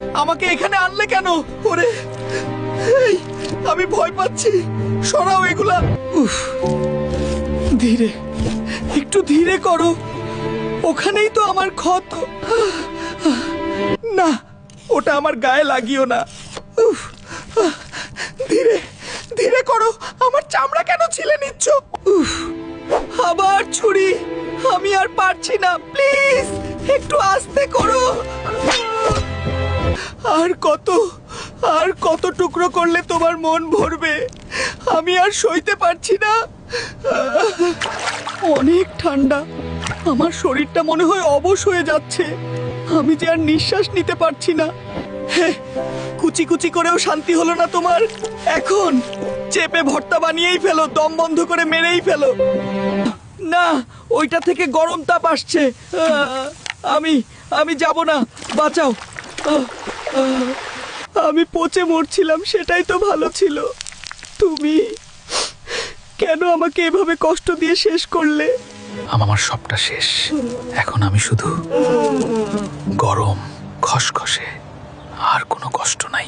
আমাকে এখানে আনলে কেন? ওরে এই, আমি ভয় পাচ্ছি, সরাও এগুলা। উফ, ধীরে, একটু ধীরে করো, ওখানেই তো আমার ক্ষত। না, ওটা আমার গায়ে লাগিও না। উফ, ধীরে ধীরে করো, আমার চামড়া কেন ছিলে নিচ্ছ? উফ, আবার ছুরি, আমি আর পারছি না, প্লিজ একটু আস্তে করো। আর কত টুকরো করলে তোমার মন ভরবে? আমি আর সইতে পারছি না। অনেক ঠান্ডা, আমার শরীরটা মনে হয় অবশ হয়ে যাচ্ছে। আমি যে আর নিঃশ্বাস নিতে পারছি না। হ্যাঁ, কুচি কুচি করেও শান্তি হলো না তোমার? এখন চেপে ভর্তা বানিয়েই ফেলো, দম বন্ধ করে মেরেই ফেলো। না, ওইটা থেকে গরম তাপ আসছে। আমি যাব না, বাঁচাও। আমি পচে মরছিলাম, সেটাই তো ভালো ছিল। তুমি কেন আমাকে এভাবে কষ্ট দিয়ে শেষ করলে? আমার সবটা শেষ, এখন আমি শুধু গরম, খসখসে, আর কোনো কষ্ট নাই।